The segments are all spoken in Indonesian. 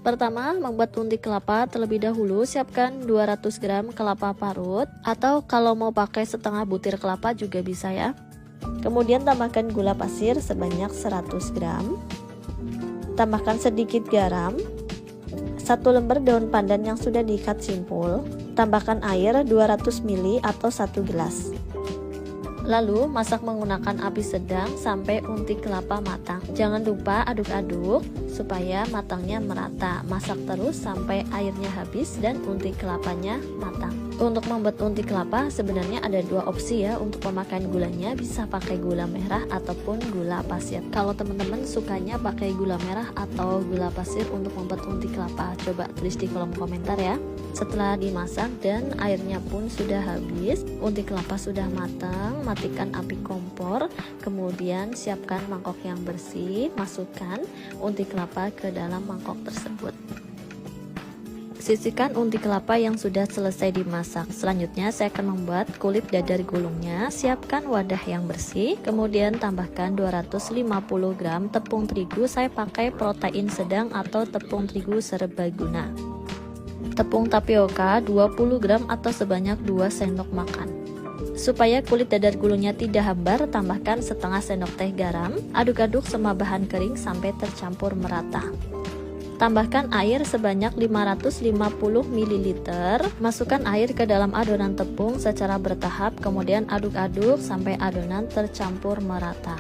Pertama, membuat unti kelapa terlebih dahulu, siapkan 200 gram kelapa parut, atau kalau mau pakai setengah butir kelapa juga bisa ya. Kemudian tambahkan gula pasir sebanyak 100 gram. Tambahkan sedikit garam, 1 lembar daun pandan yang sudah diikat simpul. Tambahkan air 200 ml atau 1 gelas. Lalu masak menggunakan api sedang sampai unti kelapa matang. Jangan lupa aduk-aduk supaya matangnya merata. Masak terus sampai airnya habis dan unti kelapanya matang. Untuk membuat unti kelapa sebenarnya ada dua opsi ya untuk pemakaian gulanya, bisa pakai gula merah ataupun gula pasir. Kalau teman-teman sukanya pakai gula merah atau gula pasir untuk membuat unti kelapa, coba tulis di kolom komentar ya. Setelah dimasak dan airnya pun sudah habis, unti kelapa sudah matang, matikan api kompor, kemudian siapkan mangkok yang bersih, masukkan unti kelapa ke dalam mangkok tersebut. Sisihkan unti kelapa yang sudah selesai dimasak. Selanjutnya saya akan membuat kulit dadar gulungnya. Siapkan wadah yang bersih, kemudian tambahkan 250 gram tepung terigu. Saya pakai protein sedang atau tepung terigu serbaguna. Tepung tapioka 20 gram atau sebanyak 2 sendok makan. Supaya kulit dadar gulungnya tidak hambar, tambahkan setengah sendok teh garam. Aduk-aduk semua bahan kering sampai tercampur merata. Tambahkan air sebanyak 550 ml. Masukkan air ke dalam adonan tepung secara bertahap, kemudian aduk-aduk sampai adonan tercampur merata.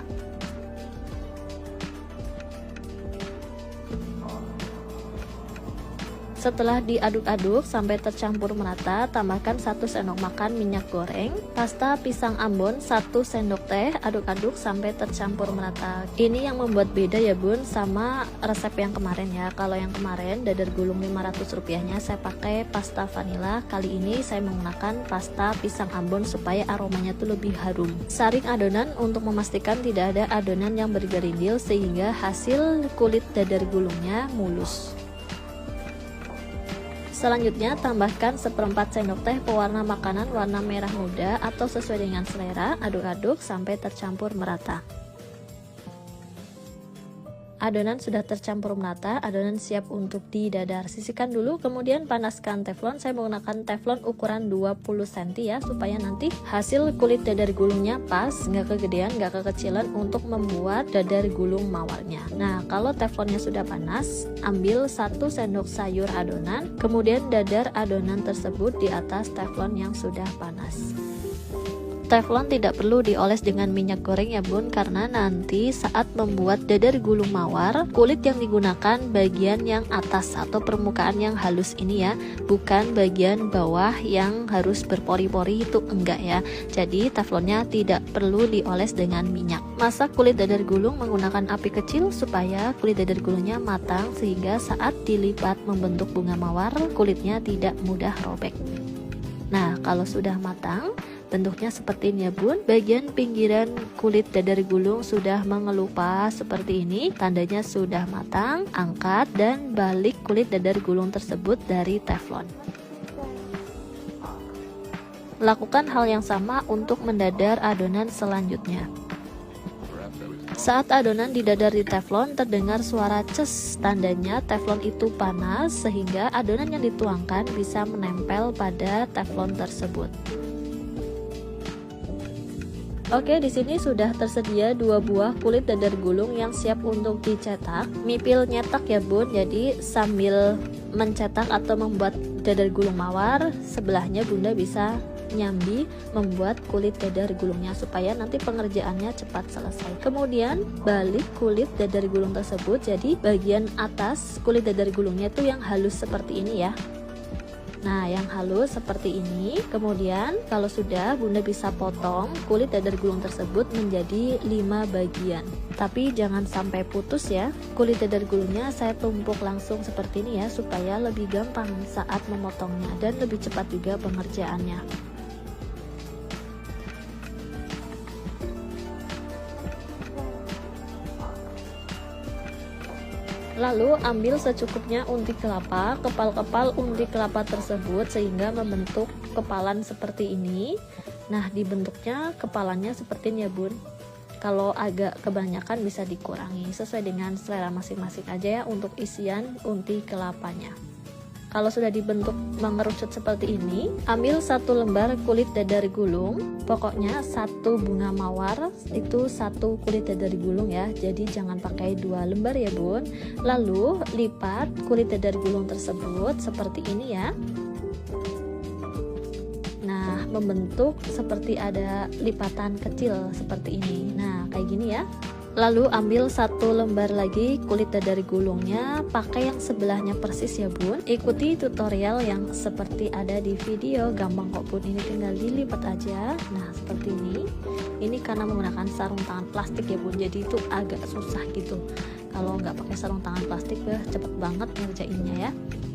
Setelah diaduk-aduk sampai tercampur merata, tambahkan 1 sendok makan minyak goreng, pasta pisang Ambon 1 sendok teh, aduk-aduk sampai tercampur merata. Ini yang membuat beda ya bun sama resep yang kemarin ya. Kalau yang kemarin dadar gulung 500 rupiahnya saya pakai pasta vanila, kali ini saya menggunakan pasta pisang Ambon supaya aromanya tuh lebih harum. Saring adonan untuk memastikan tidak ada adonan yang bergerindil sehingga hasil kulit dadar gulungnya mulus. Selanjutnya tambahkan 1/4 sendok teh pewarna makanan warna merah muda atau sesuai dengan selera, aduk-aduk sampai tercampur merata. Adonan sudah tercampur merata, adonan siap untuk didadar. Sisihkan dulu, kemudian panaskan teflon. Saya menggunakan teflon ukuran 20 cm ya, supaya nanti hasil kulit dadar gulungnya pas, nggak kegedean, nggak kekecilan untuk membuat dadar gulung mawarnya. Nah, kalau teflonnya sudah panas, ambil 1 sendok sayur adonan, kemudian dadar adonan tersebut di atas teflon yang sudah panas. Teflon tidak perlu dioles dengan minyak goreng ya bun, karena nanti saat membuat dadar gulung mawar, kulit yang digunakan bagian yang atas atau permukaan yang halus ini ya, bukan bagian bawah yang harus berpori-pori, itu enggak ya. Jadi teflonnya tidak perlu dioles dengan minyak. Masak kulit dadar gulung menggunakan api kecil supaya kulit dadar gulungnya matang, sehingga saat dilipat membentuk bunga mawar, kulitnya tidak mudah robek. Nah, kalau sudah matang, bentuknya seperti ini ya bun. Bagian pinggiran kulit dadar gulung sudah mengelupas seperti ini, tandanya sudah matang. Angkat dan balik kulit dadar gulung tersebut dari teflon. Lakukan hal yang sama untuk mendadar adonan selanjutnya. Saat adonan didadar di teflon, terdengar suara ces, tandanya teflon itu panas sehingga adonan yang dituangkan bisa menempel pada teflon tersebut. Oke, di sini sudah tersedia 2 buah kulit dadar gulung yang siap untuk dicetak. Mipil nyetak ya bun, jadi sambil mencetak atau membuat dadar gulung mawar, sebelahnya bunda bisa nyambi membuat kulit dadar gulungnya supaya nanti pengerjaannya cepat selesai. Kemudian balik kulit dadar gulung tersebut, jadi bagian atas kulit dadar gulungnya itu yang halus seperti ini ya. Nah, yang halus seperti ini. Kemudian kalau sudah, bunda bisa potong kulit dadar gulung tersebut menjadi 5 bagian. Tapi jangan sampai putus ya. Kulit dadar gulungnya saya tumpuk langsung seperti ini ya, supaya lebih gampang saat memotongnya dan lebih cepat juga pengerjaannya. Lalu ambil secukupnya unti kelapa, kepal-kepal unti kelapa tersebut sehingga membentuk kepalan seperti ini. Nah, dibentuknya kepalanya seperti ini ya bun. Kalau agak kebanyakan bisa dikurangi, sesuai dengan selera masing-masing aja ya untuk isian unti kelapanya. Kalau sudah dibentuk mengerucut seperti ini, ambil 1 lembar kulit dadar gulung. Pokoknya 1 bunga mawar itu 1 kulit dadar gulung ya. Jadi jangan pakai 2 lembar ya bun. Lalu lipat kulit dadar gulung tersebut seperti ini ya. Nah, membentuk seperti ada lipatan kecil seperti ini. Nah, kayak gini ya. Lalu ambil 1 lembar lagi kulit dadar gulungnya, pakai yang sebelahnya persis ya bun. Ikuti tutorial yang seperti ada di video, gampang kok bun, ini tinggal dilipat aja. Nah seperti ini karena menggunakan sarung tangan plastik ya bun, jadi itu agak susah gitu. Kalau nggak pakai sarung tangan plastik cepet banget ngerjainnya ya.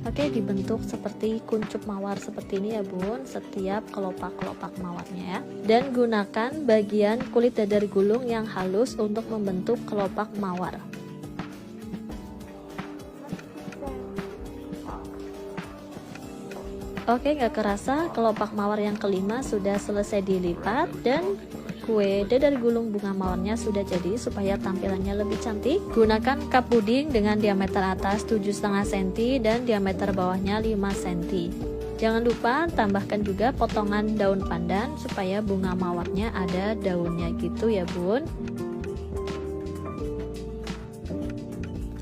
Oke, dibentuk seperti kuncup mawar seperti ini ya bun, setiap kelopak-kelopak mawarnya ya. Dan gunakan bagian kulit dadar gulung yang halus untuk membentuk kelopak mawar. Oke, nggak kerasa kelopak mawar yang kelima sudah selesai dilipat dan kue dadar gulung bunga mawarnya sudah jadi. Supaya tampilannya lebih cantik, gunakan cup puding dengan diameter atas 7,5 cm dan diameter bawahnya 5 cm. Jangan lupa tambahkan juga potongan daun pandan supaya bunga mawarnya ada daunnya gitu ya bun.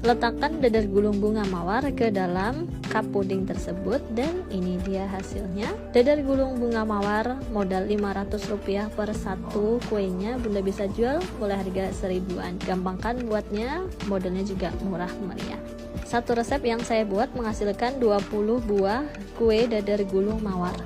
Letakkan dadar gulung bunga mawar ke dalam cup puding tersebut dan ini dia hasilnya. Dadar gulung bunga mawar modal Rp500 per 1 kuenya, bunda bisa jual mulai harga 1000-an. Gampang kan buatnya, modelnya juga murah meriah. Satu resep yang saya buat menghasilkan 20 buah kue dadar gulung mawar.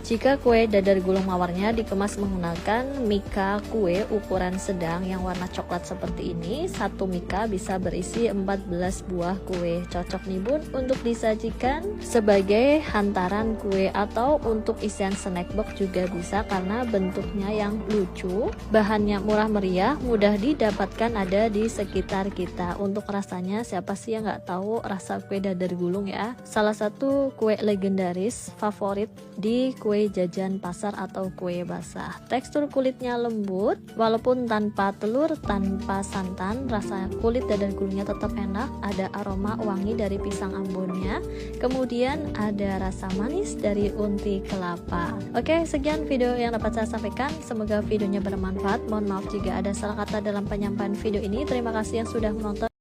Jika kue dadar gulung mawarnya dikemas menggunakan mika kue ukuran sedang yang warna coklat seperti ini, 1 mika bisa berisi 14 buah kue. Cocok nih bun untuk disajikan sebagai hantaran kue atau untuk isian snack box juga bisa karena bentuknya yang lucu, bahannya murah meriah, mudah didapatkan, ada di sekitar kita. Untuk rasanya siapa sih yang nggak tahu rasa kue dadar gulung ya? Salah satu kue legendaris favorit di kue jajan pasar atau kue basah. Tekstur kulitnya lembut, walaupun tanpa telur, tanpa santan, rasa kulit dadar gulungnya tetap enak. Ada aroma wangi dari pisang ambonnya, kemudian ada rasa manis dari unti kelapa. Oke, sekian video yang dapat saya sampaikan. Semoga videonya bermanfaat. Mohon maaf jika ada salah kata dalam penyampaian video ini. Terima kasih yang sudah menonton.